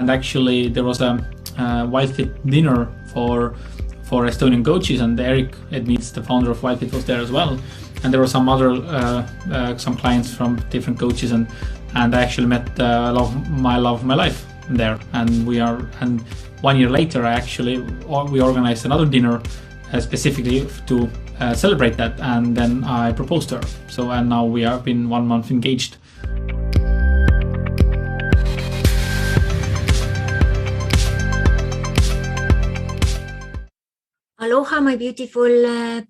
And actually there was a WILDFIT dinner for Estonian coaches, and Eric Edmeets, the founder of WILDFIT, was there as well. And there were some other some clients from different coaches, and I actually met love of my life there. And 1 year later, we organized another dinner specifically to celebrate that, and then I proposed to her. And now we have been 1 month engaged. Aloha, my beautiful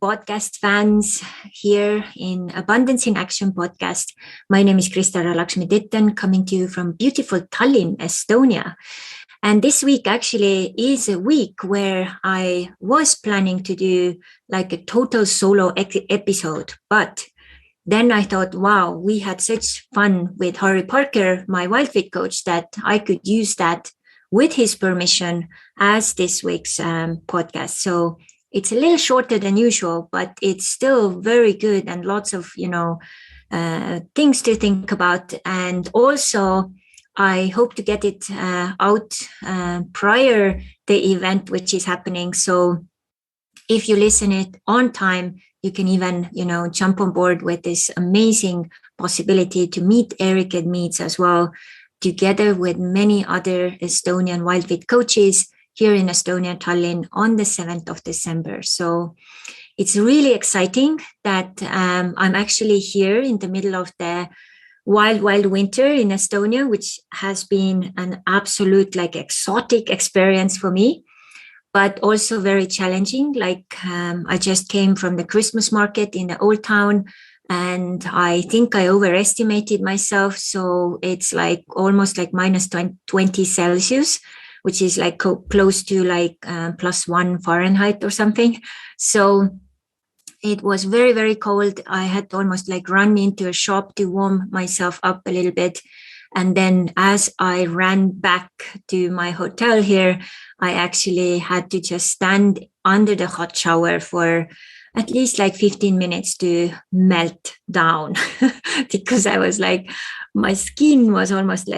podcast fans here in Abundance in Action podcast. My name is Crystal Ra, Laksmi-Ditton, coming to you from beautiful Tallinn, Estonia. And this week actually is a week where I was planning to do like a total solo episode. But then I thought, wow, we had such fun with Harri Parker, my WILDFIT coach, that I could use that with his permission as this week's podcast. So it's a little shorter than usual, but it's still very good and lots of, things to think about. And also, I hope to get it out prior the event, which is happening. So if you listen it on time, you can even, jump on board with this amazing possibility to meet Eric Edmeets as well, together with many other Estonian WILDFIT coaches here in Estonia, Tallinn, on the 7th of December. So it's really exciting that I'm actually here in the middle of the wild winter in Estonia, which has been an absolute exotic experience for me, but also very challenging. I just came from the Christmas market in the old town, and I think I overestimated myself. So it's almost minus 20 Celsius, which is close to +1 Fahrenheit or something. So it was very, very cold. I had to almost run into a shop to warm myself up a little bit. And then as I ran back to my hotel here, I actually had to just stand under the hot shower for at least 15 minutes to melt down because I was my skin was almost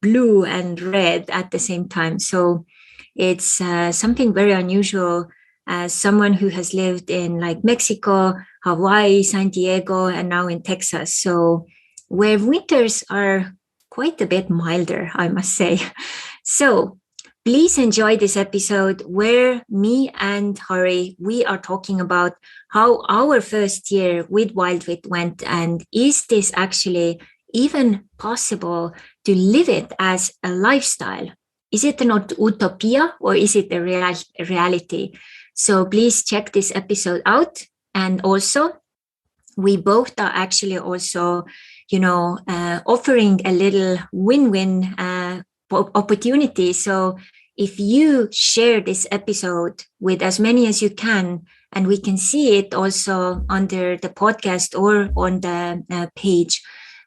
blue and red at the same time. So it's something very unusual as someone who has lived in Mexico, Hawaii, San Diego, and now in Texas. So where winters are quite a bit milder, I must say. So please enjoy this episode where me and Harri, we are talking about how our first year with WILDFIT went, and is this actually even possible to live it as a lifestyle? Is it not utopia or is it a reality? So please check this episode out. And also, we both are actually also, offering a little win-win opportunity. So if you share this episode with as many as you can, and we can see it also under the podcast or on the page,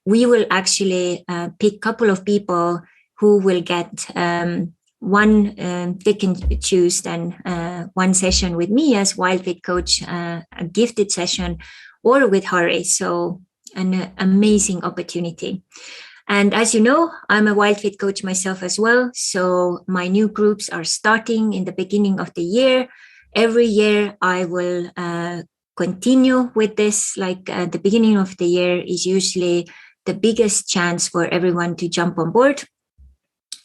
we will actually pick a couple of people who will get one, they can choose then one session with me as WILDFIT coach, a gifted session, or with Harri. So an amazing opportunity. And as you know, I'm a WILDFIT coach myself as well. So my new groups are starting in the beginning of the year. Every year I will continue with this. The beginning of the year is usually the biggest chance for everyone to jump on board.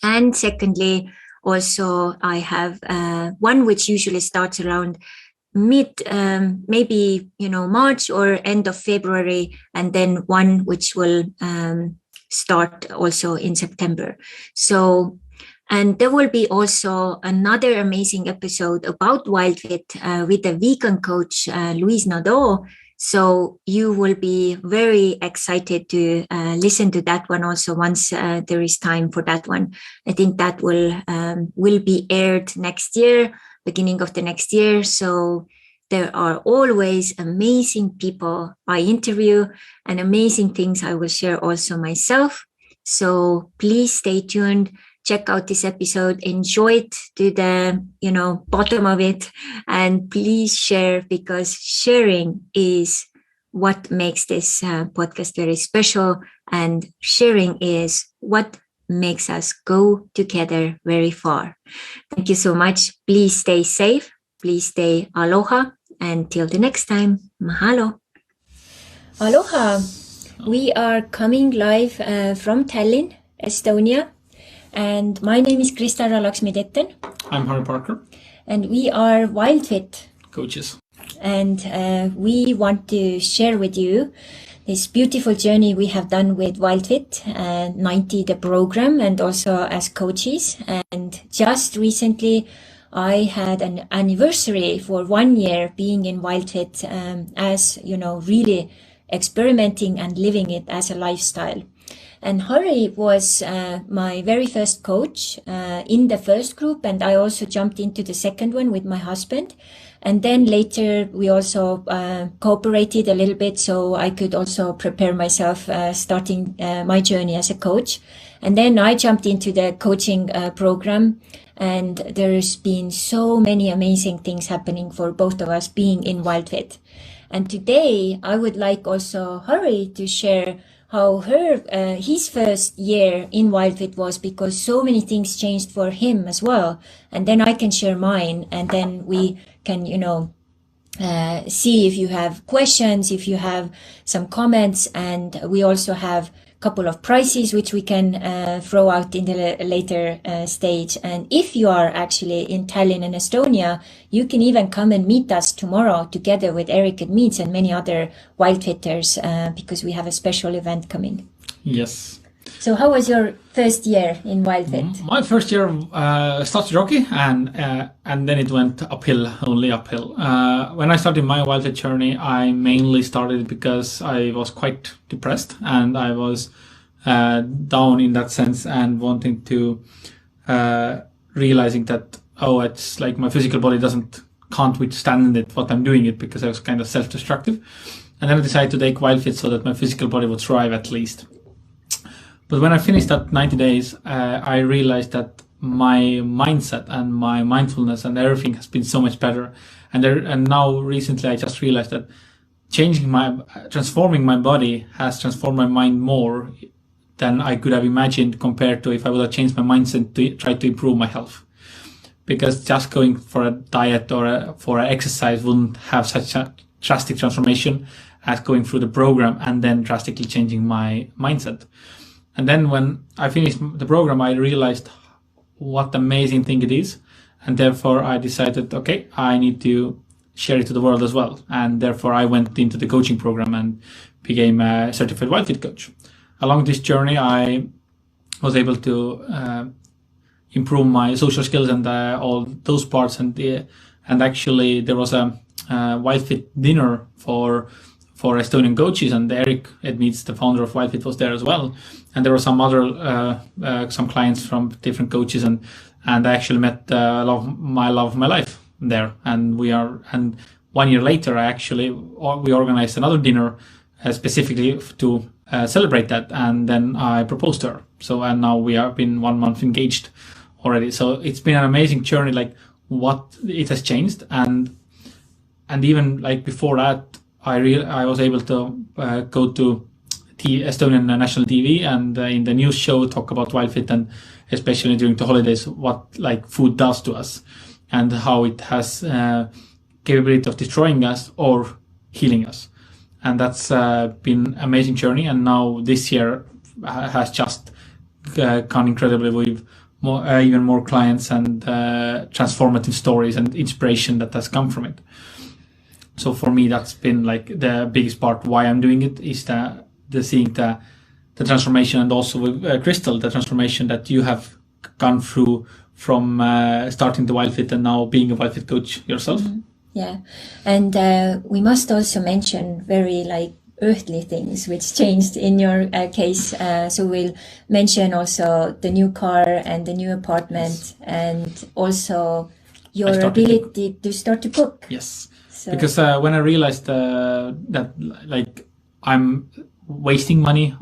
And secondly, also I have one which usually starts around mid, maybe, March or end of February, and then one which will start also in September. So, and there will be also another amazing episode about WILDFIT with the vegan coach, Louise Nadeau. So you will be very excited to listen to that one also once there is time for that one. I think that will be aired next year, beginning of the next year. So there are always amazing people I interview and amazing things I will share also myself. So please stay tuned. Check out this episode, enjoy it to the, bottom of it, and please share, because sharing is what makes this podcast very special, and sharing is what makes us go together very far. Thank you so much. Please stay safe. Please stay aloha. Until the next time, mahalo. Aloha. We are coming live from Tallinn, Estonia. And my name is Crystal Ra Laksmi-Ditton. I'm Harri Parker. And we are WILDFIT coaches. And we want to share with you this beautiful journey we have done with WILDFIT, 90 the program, and also as coaches. And just recently, I had an anniversary for 1 year being in WILDFIT, as you know, really experimenting and living it as a lifestyle. And Harri was my very first coach in the first group, and I also jumped into the second one with my husband. And then later we also cooperated a little bit, so I could also prepare myself starting my journey as a coach. And then I jumped into the coaching program, and there's been so many amazing things happening for both of us being in WILDFIT. And today I would like also Harri to share how his first year in WILDFIT was, because so many things changed for him as well. And then I can share mine, and then we can, see if you have questions, if you have some comments, and we also have a couple of prizes which we can throw out in the later stage. And if you are actually in Tallinn and Estonia, you can even come and meet us tomorrow together with Eric and Meets and many other WILDFITers, because we have a special event coming. Yes. So how was your first year in WILDFIT? My first year started rocky, and then it went uphill, only uphill. When I started my WILDFIT journey, I mainly started because I was quite depressed, and I was down in that sense, and wanting to realizing that, it's like my physical body can't withstand it, what I'm doing it, because I was kind of self-destructive. And then I decided to take WILDFIT so that my physical body would thrive at least. But when I finished that 90 days, I realized that my mindset and my mindfulness and everything has been so much better. And now recently I just realized that transforming my body has transformed my mind more than I could have imagined, compared to if I would have changed my mindset to try to improve my health. Because just going for a diet or for an exercise wouldn't have such a drastic transformation as going through the program and then drastically changing my mindset. And then when I finished the program, I realized what amazing thing it is. And therefore I decided, okay, I need to share it to the world as well. And therefore I went into the coaching program and became a certified WILDFIT coach. Along this journey, I was able to improve my social skills and all those parts. And actually there was a WILDFIT dinner for Estonian coaches, and Eric Edmeets, the founder of WILDFIT, was there as well. And there were some other some clients from different coaches, and I actually met love of my life there. And 1 year later, we organized another dinner specifically to celebrate that. And then I proposed to her. And now we have been 1 month engaged already. So it's been an amazing journey, like what it has changed, and even like before that, I was able to go to Estonian national TV and in the news show talk about WILDFIT, and especially during the holidays, what like food does to us and how it has capability of destroying us or healing us. And that's been amazing journey. And now this year has just gone incredibly with even more clients and transformative stories and inspiration that has come from it. So for me, that's been like the biggest part why I'm doing it, is the seeing the transformation, and also with Crystal, the transformation that you have gone through from starting the WILDFIT and now being a WILDFIT coach yourself. Mm-hmm. Yeah, and we must also mention very like earthly things which changed in your case. So we'll mention also the new car and the new apartment, yes, and also your ability to start to cook. Yes. Because when I realized that like I'm wasting money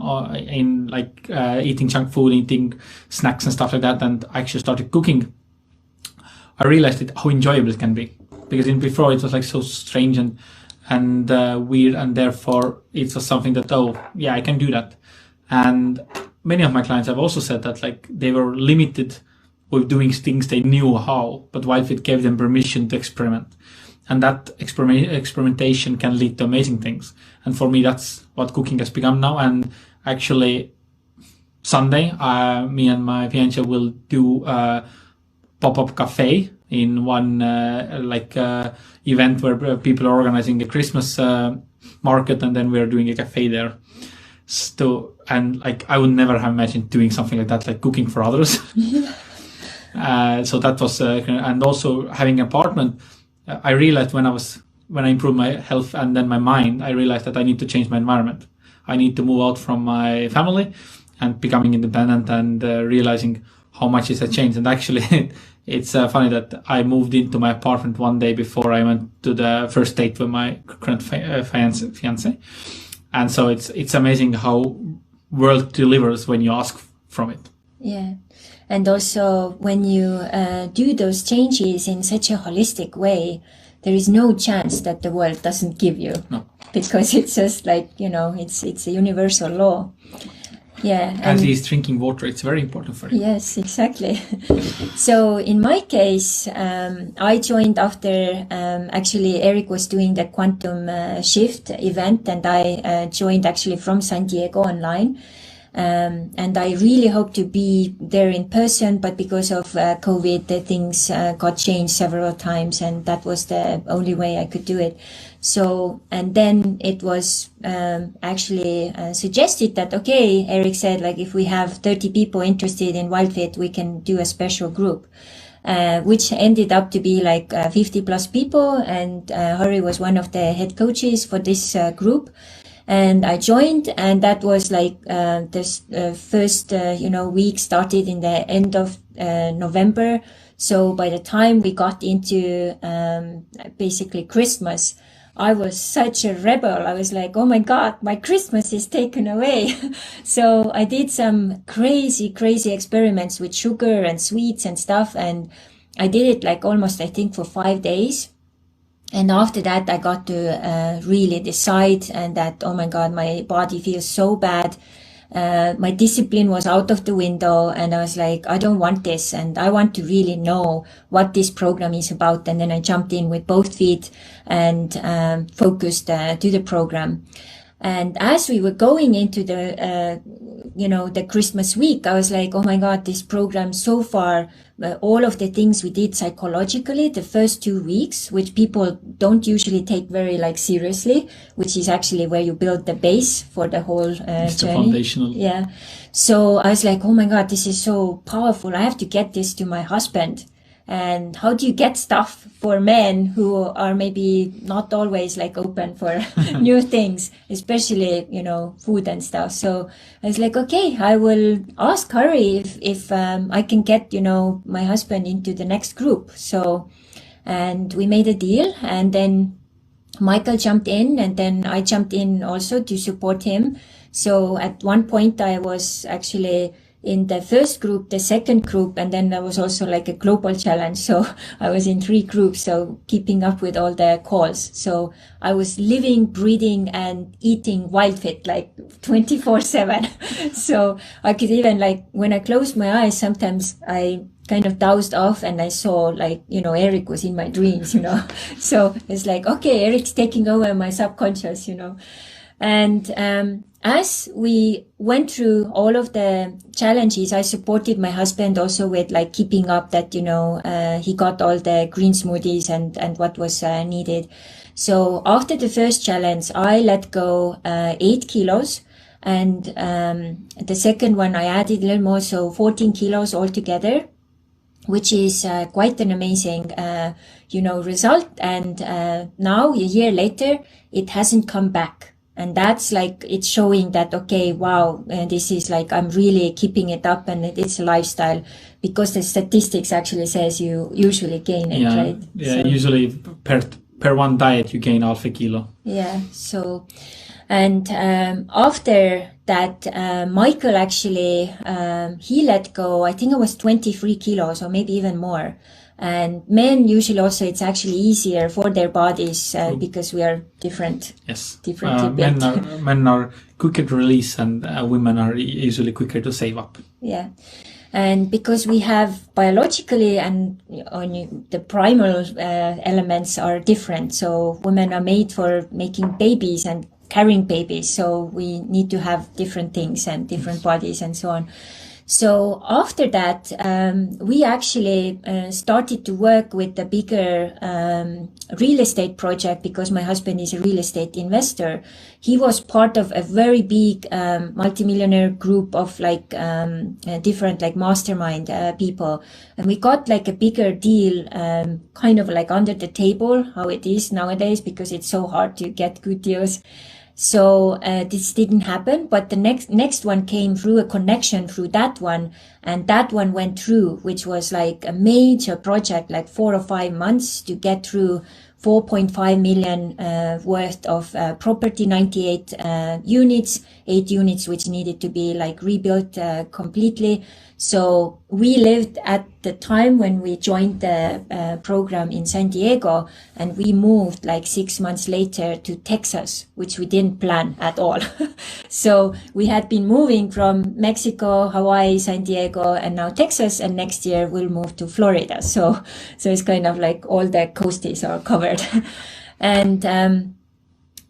in like eating junk food, eating snacks and stuff like that, and I actually started cooking, I realized how enjoyable it can be. Because before it was like so strange and weird, and therefore it was something that I can do that. And many of my clients have also said that like they were limited with doing things they knew how, but WildFit gave them permission to experiment. And that experimentation can lead to amazing things. And for me, that's what cooking has become now. And actually, Sunday, me and my fiancé will do a pop-up cafe in one event where people are organizing a Christmas market, and then we're doing a cafe there. So, and like I would never have imagined doing something like that, like cooking for others. So that was, and also having an apartment. I realized when I improved my health and then my mind, I realized that I need to change my environment. I need to move out from my family and becoming independent, and realizing how much is a change. And actually, it's funny that I moved into my apartment one day before I went to the first date with my current fiance. And so it's amazing how world delivers when you ask from it. Yeah. And also when you do those changes in such a holistic way, there is no chance that the world doesn't give you. No. Because it's just like, it's a universal law. Yeah. As is drinking water, it's very important for you. Yes, exactly. So in my case, I joined after actually Eric was doing the quantum shift event, and I joined actually from San Diego online. And I really hope to be there in person, but because of COVID, the things got changed several times, and that was the only way I could do it. So, and then it was actually suggested that, okay, Eric said, like, if we have 30 people interested in WildFit, we can do a special group, which ended up to be like 50 plus people. And Harri was one of the head coaches for this group. And I joined, and that was like this first, week started in the end of November. So by the time we got into basically Christmas, I was such a rebel. I was like, oh my God, my Christmas is taken away. So I did some crazy experiments with sugar and sweets and stuff. And I did it like almost, I think, for 5 days. And after that, I got to really decide, and that, oh my God, my body feels so bad. My discipline was out of the window, and I was like, I don't want this, and I want to really know what this program is about. And then I jumped in with both feet and focused to the program. And as we were going into the, the Christmas week, I was like, oh my God, this program so far, all of the things we did psychologically, the first 2 weeks, which people don't usually take very seriously, which is actually where you build the base for the whole journey. The foundational. Yeah. So I was like, oh my God, this is so powerful. I have to get this to my husband. And how do you get stuff for men who are maybe not always open for new things, especially, food and stuff. So I was like, okay, I will ask Harri if I can get, my husband into the next group. So, and we made a deal, and then Michael jumped in, and then I jumped in also to support him. So at one point I was actually in the first group, the second group, and then there was also a global challenge. So I was in 3 groups, so keeping up with all the calls. So I was living, breathing, and eating WildFit 24/7. So I could even when I closed my eyes, sometimes I kind of dozed off and I saw Eric was in my dreams, So it's okay, Eric's taking over my subconscious, And as we went through all of the challenges, I supported my husband also with keeping up that, he got all the green smoothies and what was needed. So after the first challenge, I let go 8 kilos. And the second one, I added a little more, so 14 kilos altogether, which is quite an amazing, result. And now, a year later, it hasn't come back. And that's it's showing that, okay, wow, this is I'm really keeping it up, and it's a lifestyle, because the statistics actually says you usually gain it, right? Yeah, so, usually per one diet, you gain half a kilo. Yeah. So, and after that, Michael actually, he let go, I think it was 23 kilos or maybe even more. And men usually also, it's actually easier for their bodies because we are different. Yes. Differently built. Men are quicker to release, and women are usually quicker to save up. Yeah. And because we have biologically and the primal elements are different. So women are made for making babies and carrying babies. So we need to have different things and different bodies and so on. So after that, we actually started to work with the bigger real estate project, because my husband is a real estate investor. He was part of a very big multimillionaire group of different mastermind people. And we got like a bigger deal, kind of like under the table, how it is nowadays, because it's so hard to get good deals. So this didn't happen, but the next one came through a connection through that one, and that one went through, which was like a major project, like 4 or 5 months to get through 4.5 million worth of property, 98 units, 8 units which needed to be like rebuilt completely. So we lived at the time when we joined the program in San Diego, and we moved like 6 months later to Texas, which we didn't plan at all. So we had been moving from Mexico, Hawaii, San Diego, and now Texas, and next year we'll move to Florida. So it's kind of like all the coasties are covered. And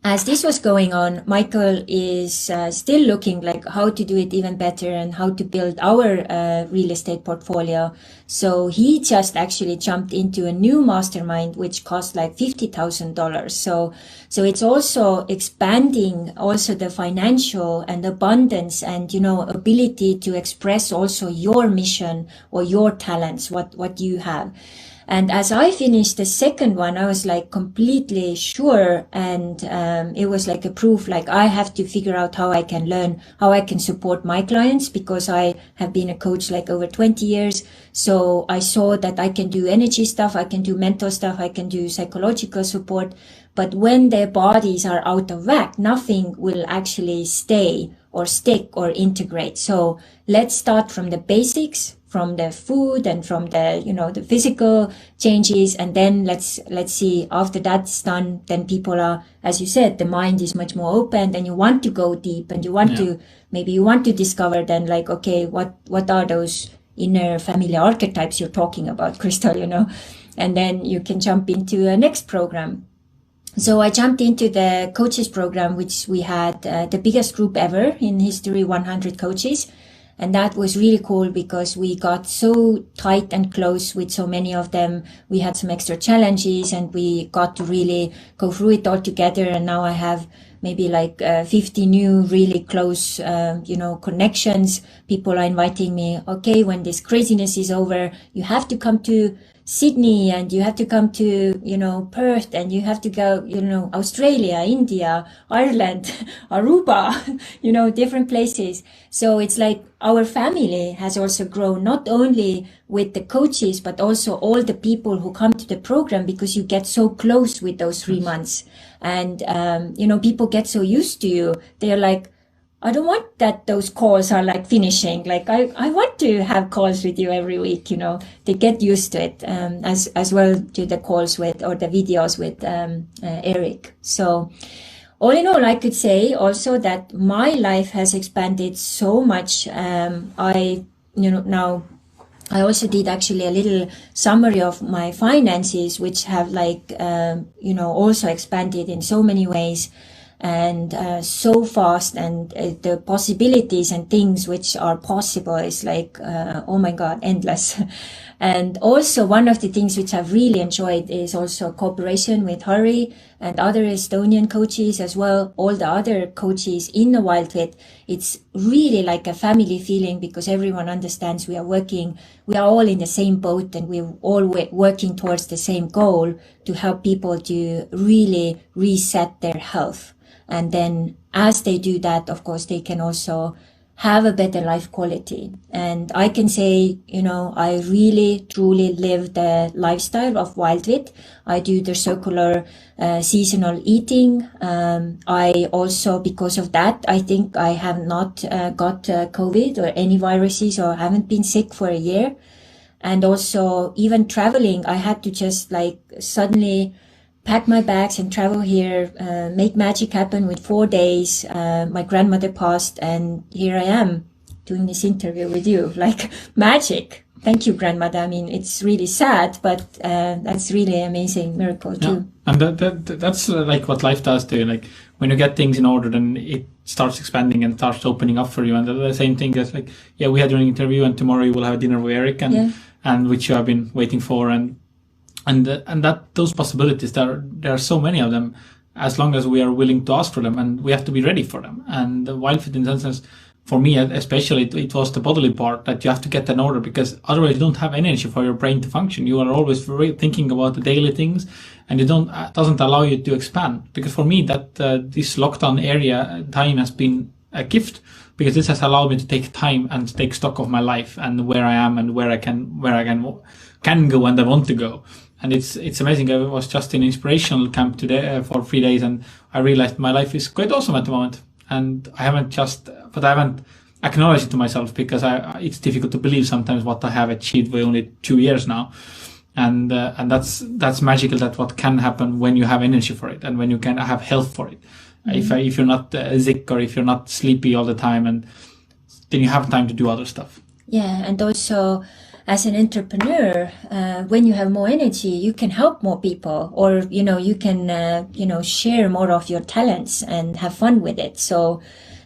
as this was going on, Michael is still looking like how to do it even better and how to build our real estate portfolio. So he just actually jumped into a new mastermind, which cost like $50,000. So it's also expanding also the financial and abundance and, ability to express also your mission or your talents, what you have. And as I finished the second one, I was like completely sure. And it was like a proof, like I have to figure out how I can learn, how I can support my clients, because I have been a coach like over 20 years. So I saw that I can do energy stuff, I can do mental stuff, I can do psychological support. But when their bodies are out of whack, nothing will actually stay or stick or integrate. So let's start from the basics, from the food and from the, the physical changes. And then let's see, after that's done, then people are, as you said, the mind is much more open, and you want to go deep, and you want to discover then like, okay, what are those inner family archetypes you're talking about, Crystal, and then you can jump into a next program. So I jumped into the coaches program, which we had the biggest group ever in history, 100 coaches. And that was really cool because we got so tight and close with so many of them. We had some extra challenges and we got to really go through it all together. And now I have maybe like 50 new really close, connections. People are inviting me, okay, when this craziness is over, you have to come to Sydney, and you have to come to, Perth, and you have to go, Australia, India, Ireland, Aruba, different places. So it's like our family has also grown, not only with the coaches, but also all the people who come to the program, because you get so close with those 3 months. And, people get so used to you. They're like, I don't want that those calls are like finishing. Like I want to have calls with you every week, they get used to it, as well to the calls with, or the videos with, Eric. So all in all, I could say also that my life has expanded so much. Now I also did actually a little summary of my finances, which have also expanded in so many ways. And so fast, and the possibilities and things which are possible is like, oh my God, endless. And also one of the things which I've really enjoyed is also cooperation with Harri and other Estonian coaches as well, all the other coaches in the WILDFIT. It's really like a family feeling, because everyone understands we are all in the same boat, and we're all working towards the same goal to help people to really reset their health. And then as they do that, of course, they can also have a better life quality. And I can say, I really, truly live the lifestyle of WILDFIT. I do the circular seasonal eating. I also, because of that, I think I have not got COVID or any viruses, or haven't been sick for a year. And also even traveling, I had to just like suddenly pack my bags and travel here, make magic happen with 4 days. My grandmother passed, and here I am doing this interview with you, like magic. Thank you, grandmother. I mean, it's really sad, but that's really amazing miracle too. And that's like what life does to you. Like when you get things in order, then it starts expanding and starts opening up for you. And the same thing is like, yeah, we had an interview, and tomorrow you will have a dinner with Eric, and which you have been waiting for, and that those possibilities, there are so many of them, as long as we are willing to ask for them, and we have to be ready for them. And the WILDFIT, in that sense, for me especially, it was the bodily part that you have to get an order, because otherwise you don't have energy for your brain to function. You are always thinking about the daily things, and it doesn't allow you to expand. Because for me, that this lockdown area time has been a gift, because this has allowed me to take time and take stock of my life and where I am and where I can go and I want to go. And it's amazing. I was just in inspirational camp today for 3 days, and I realized my life is quite awesome at the moment. And I haven't acknowledged it to myself, because it's difficult to believe sometimes what I have achieved with only 2 years now. And that's magical, that what can happen when you have energy for it and when you can have health for it. Mm-hmm. If you're not sick, or if you're not sleepy all the time, and then you have time to do other stuff. Yeah, and also as an entrepreneur, when you have more energy, you can help more people, or you can share more of your talents and have fun with it. So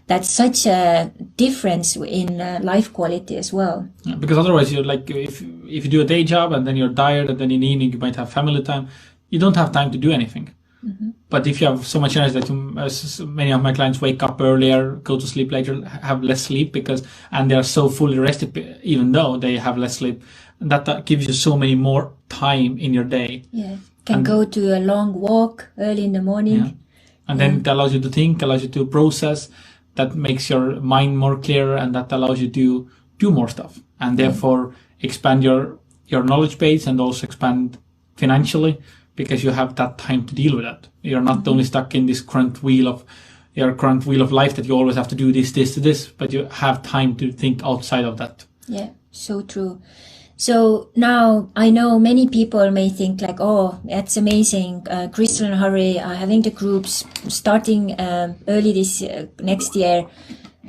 that's such a difference in life quality as well. Yeah, because otherwise, you're like, if you do a day job and then you're tired, and then in the evening you might have family time, you don't have time to do anything. Mm-hmm. But if you have so much energy that many of my clients wake up earlier, go to sleep later, have less sleep, and they are so fully rested, even though they have less sleep, that gives you so many more time in your day. Yeah, can go to a long walk early in the morning. Yeah. And then it allows you to think, allows you to process, that makes your mind more clear, and that allows you to do more stuff, and therefore expand your knowledge base, and also expand financially, because you have that time to deal with that. You're not only stuck in this current wheel of life, that you always have to do this, but you have time to think outside of that. Yeah, so true. So now I know many people may think like, oh, that's amazing. Crystal and Harri are having the groups starting early this next year.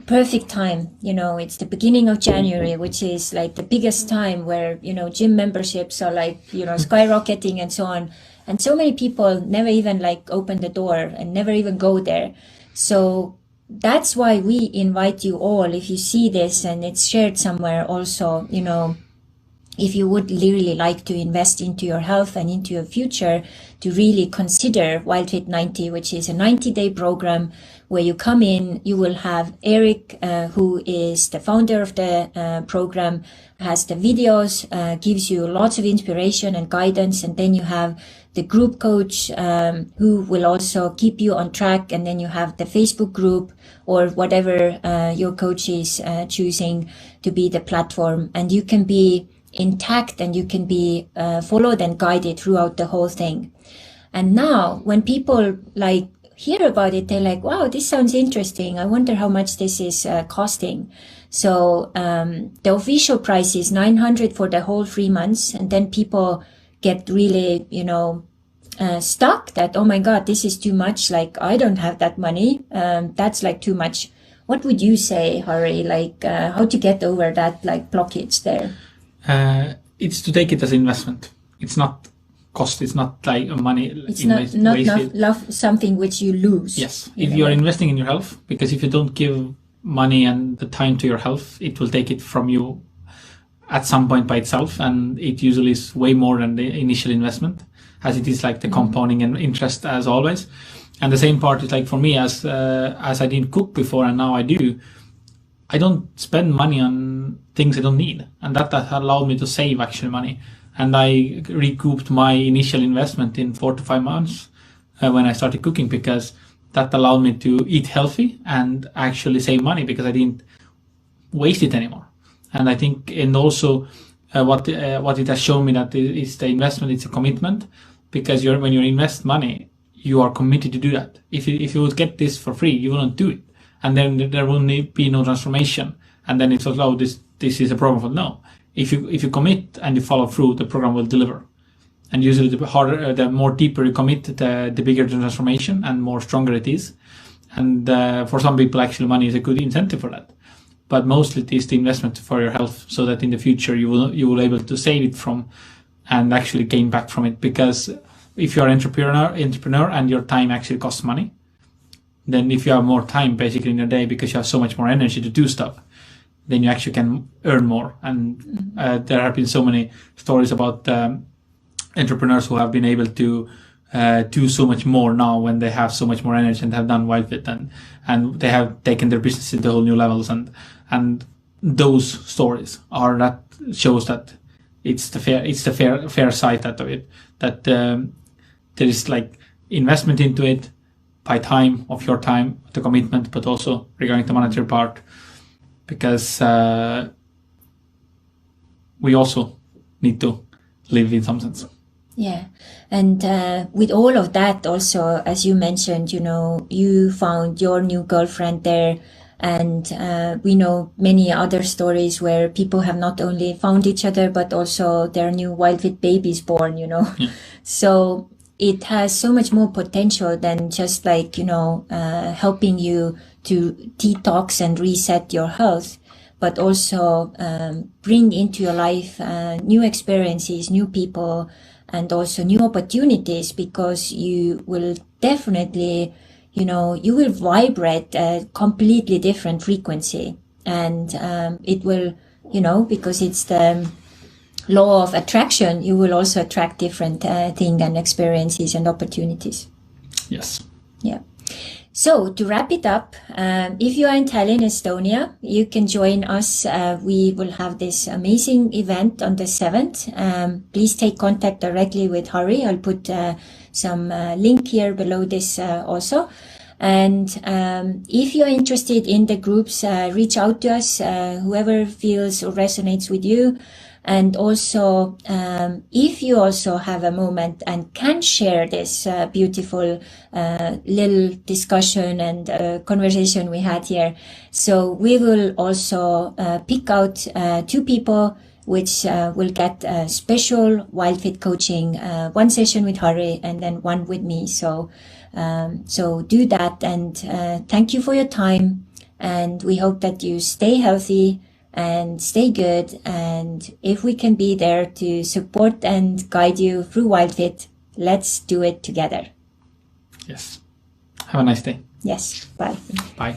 Perfect time. It's the beginning of January, which is like the biggest time where, gym memberships are like, skyrocketing and so on. And so many people never even like open the door and never even go there. So that's why we invite you all, if you see this and it's shared somewhere also, if you would really like to invest into your health and into your future, to really consider WILDFIT 90, which is a 90-day program where you come in. You will have Eric, who is the founder of the program, has the videos, gives you lots of inspiration and guidance. And then you have the group coach, who will also keep you on track. And then you have the Facebook group, or whatever your coach is choosing to be the platform. And you can be intact, and you can be followed and guided throughout the whole thing. And now when people like hear about it, they're like, wow, this sounds interesting. I wonder how much this is costing. So the official price is $900 for the whole 3 months. And then people get really, stuck that, oh my God, this is too much. Like, I don't have that money. That's like too much. What would you say, Harri, like how to get over that like blockage there? It's to take it as investment. It's not cost. It's not like money. It's not something which you lose. Yes. If you're investing in your health, because if you don't give money and the time to your health, it will take it from you at some point by itself. And it usually is way more than the initial investment, as it is like the compounding and interest as always. And the same part is like for me, as I didn't cook before and now I do, I don't spend money on things I don't need. And that allowed me to save actually money. And I recouped my initial investment in 4 to 5 months when I started cooking, because that allowed me to eat healthy and actually save money, because I didn't waste it anymore. And I think, and also what it has shown me, that is the investment, it's a commitment, because when you invest money, you are committed to do that. If you would get this for free, you wouldn't do it. And then there will be no transformation. And then it's like, oh, this is a program for no. If you commit and you follow through, the program will deliver. And usually the harder, the more deeper you commit, the bigger the transformation and more stronger it is. And for some people, actually, money is a good incentive for that. But mostly it is the investment for your health, so that in the future you will able to save it from and actually gain back from it. Because if you are an entrepreneur and your time actually costs money, then if you have more time basically in your day because you have so much more energy to do stuff, then you actually can earn more. And there have been so many stories about entrepreneurs who have been able to do so much more now when they have so much more energy and have done WILDFIT, and they have taken their business into whole new levels. And those stories are that shows that it's the fair side of it, that there is like investment into it by time of your time, the commitment, but also regarding the monetary part, because we also need to live in some sense. Yeah. And with all of that also, as you mentioned, you found your new girlfriend there. And we know many other stories where people have not only found each other, but also their new WILDFIT babies born, Yeah. So it has so much more potential than just like, helping you to detox and reset your health, but also bring into your life new experiences, new people, and also new opportunities, because you will definitely, you will vibrate a completely different frequency. And it will, because it's the law of attraction, you will also attract different things and experiences and opportunities. Yes. Yeah. So to wrap it up, if you are in Tallinn, Estonia, you can join us. We will have this amazing event on the 7th. Please take contact directly with Harri. I'll put some link here below this also. And if you're interested in the groups, reach out to us, whoever feels or resonates with you. And also, if you also have a moment and can share this beautiful little discussion and conversation we had here, so we will also pick out 2 people which will get a special WILDFIT coaching, 1 session with Harri and then 1 with me. So do that, and thank you for your time. And we hope that you stay healthy and stay good. And if we can be there to support and guide you through WILDFIT, let's do it together. Yes. Have a nice day. Yes. Bye. Bye.